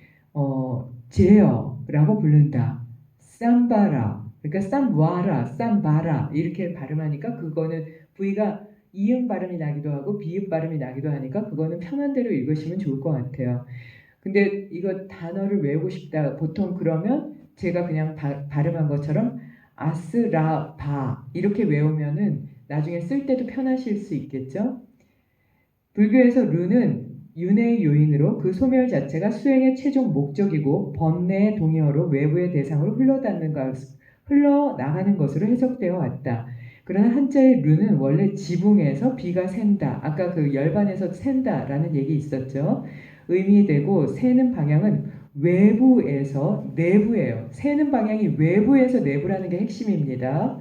제어라고 부른다. 쌈바라, 그러니까 쌈와라, 쌈바라 이렇게 발음하니까 그거는 부위가 이음 발음이 나기도 하고 비음 발음이 나기도 하니까 그거는 편한 대로 읽으시면 좋을 것 같아요. 근데 이거 단어를 외우고 싶다. 보통 그러면 제가 그냥 발음한 것처럼 아스라바 이렇게 외우면은 나중에 쓸 때도 편하실 수 있겠죠? 불교에서 루는 윤회의 요인으로 그 소멸 자체가 수행의 최종 목적이고 번뇌의 동의어로 외부의 대상으로 흘러나가는 것으로 해석되어 왔다. 그러나 한자의 루는 원래 지붕에서 비가 샌다. 아까 그 열반에서 샌다라는 얘기 있었죠. 의미되고 새는 방향은 외부에서 내부예요. 새는 방향이 외부에서 내부라는 게 핵심입니다.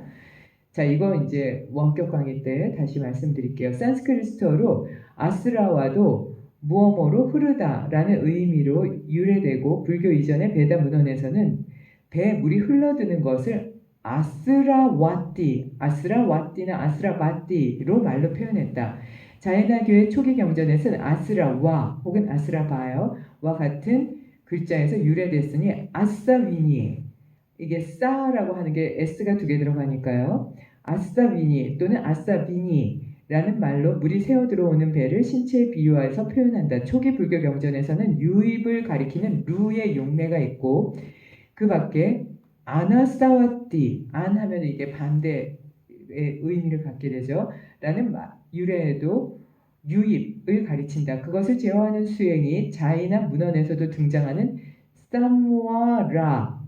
자, 이거 이제 원격 강의 때 다시 말씀드릴게요. 산스크리트어로 아스라와도 무어모로 흐르다라는 의미로 유래되고 불교 이전의 베다 문헌에서는 배에 물이 흘러드는 것을 아스라와띠나 아스라바띠로 말로 표현했다. 자이나교의 초기 경전에서는 아스라와 혹은 아스라바와 같은 글자에서 유래됐으니 아싸위니, 이게 싸라고 하는 게 s가 2개 들어가니까요. 아싸위니 또는 아싸비니라는 말로 물이 새어 들어오는 배를 신체에 비유해서 표현한다. 초기 불교 경전에서는 유입을 가리키는 루의 용례가 있고, 그 밖에 아나사와띠, 안 하면 이게 반대의 의미를 갖게 되죠. 라는 유래에도 유입을 가리킨다. 그것을 제어하는 수행이 자이나 문헌에서도 등장하는 쌈와라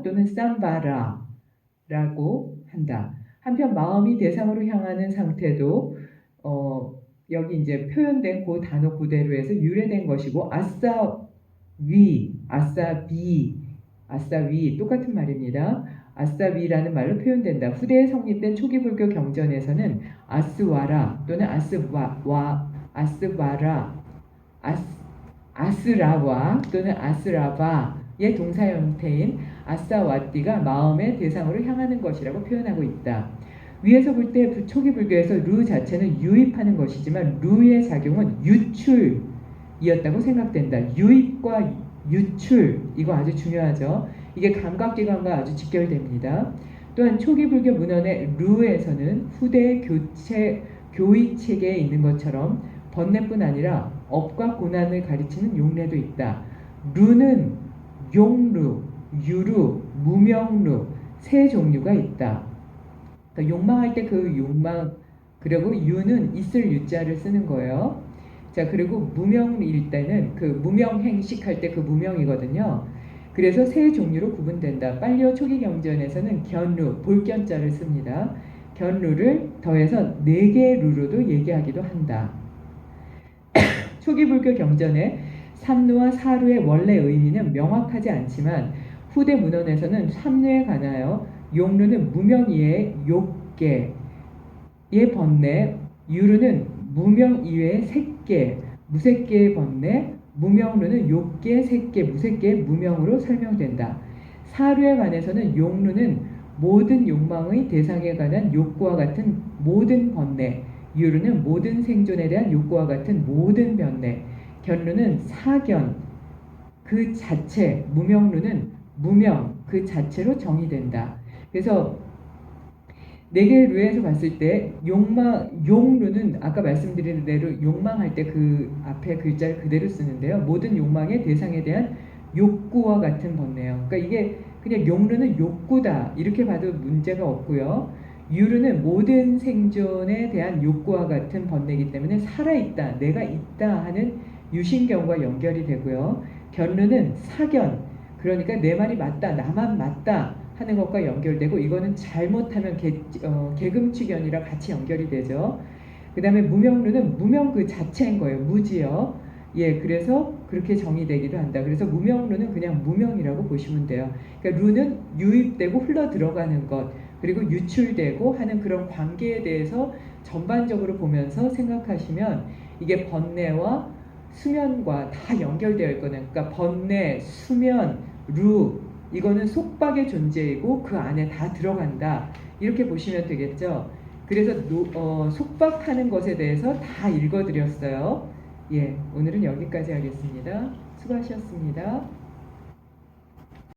또는 쌈바라라고 한다. 한편 마음이 대상으로 향하는 상태도 여기 이제 표현된 그 단어 그대로에서 유래된 것이고, 아싸위 똑같은 말입니다. 아싸위라는 말로 표현된다. 후대에 성립된 초기 불교 경전에서는 아스와라 또는 아스라와 또는 아스라바의 동사 형태인 아싸와띠가 마음의 대상으로 향하는 것이라고 표현하고 있다. 위에서 볼 때 초기 불교에서 루 자체는 유입하는 것이지만 루의 작용은 유출이었다고 생각된다. 유입과 유출, 이거 아주 중요하죠. 이게 감각기관과 아주 직결됩니다. 또한 초기 불교 문헌의 루에서는 후대의 교의 체계에 있는 것처럼 번뇌뿐 아니라 업과 고난을 가리치는 용례도 있다. 루는 용루, 유루, 무명루 세 종류가 있다. 그러니까 욕망할 때 그 욕망, 그리고 유는 있을 유자를 쓰는 거예요. 자, 그리고 무명일 때는 그 무명행식 할 때 그 무명이거든요. 그래서 세 종류로 구분된다. 빨리어 초기 경전에서는 견루, 볼견자를 씁니다. 견루를 더해서 4개의 루로도 얘기하기도 한다. 초기 불교 경전의 삼루와 사루의 원래 의미는 명확하지 않지만 후대 문헌에서는 삼루에 관하여 용루는 무명 이외의 욕계의 번뇌, 유루는 무명 이외의 습계, 무색계의 번뇌, 무명루는 욕계, 색계, 무색계, 무명으로 설명된다. 사류에 관해서는 용루는 모든 욕망의 대상에 관한 욕구와 같은 모든 번뇌, 유루는 모든 생존에 대한 욕구와 같은 모든 변뇌, 견루는 사견 그 자체, 무명루는 무명 그 자체로 정의된다. 그래서 네 개의 루에서 봤을 때 용루는 아까 말씀드린 대로 욕망할 때 그 앞에 글자를 그대로 쓰는데요. 모든 욕망의 대상에 대한 욕구와 같은 번뇌예요. 그러니까 이게 그냥 용루는 욕구다 이렇게 봐도 문제가 없고요. 유루는 모든 생존에 대한 욕구와 같은 번뇌이기 때문에 살아있다, 내가 있다 하는 유신경과 연결이 되고요. 견루는 사견, 그러니까 내 말이 맞다, 나만 맞다 하는 것과 연결되고, 이거는 잘못하면 개금취견이랑 같이 연결이 되죠. 그 다음에 무명루는 무명 그 자체인 거예요. 무지요. 예, 그래서 그렇게 정의되기도 한다. 그래서 무명루는 그냥 무명이라고 보시면 돼요. 그러니까 루는 유입되고 흘러 들어가는 것, 그리고 유출되고 하는 그런 관계에 대해서 전반적으로 보면서 생각하시면 이게 번뇌와 수면과 다 연결되어 있거든요. 그러니까 번뇌, 수면, 루 이거는 속박의 존재이고 그 안에 다 들어간다. 이렇게 보시면 되겠죠. 그래서 속박하는 것에 대해서 다 읽어드렸어요. 예, 오늘은 여기까지 하겠습니다. 수고하셨습니다.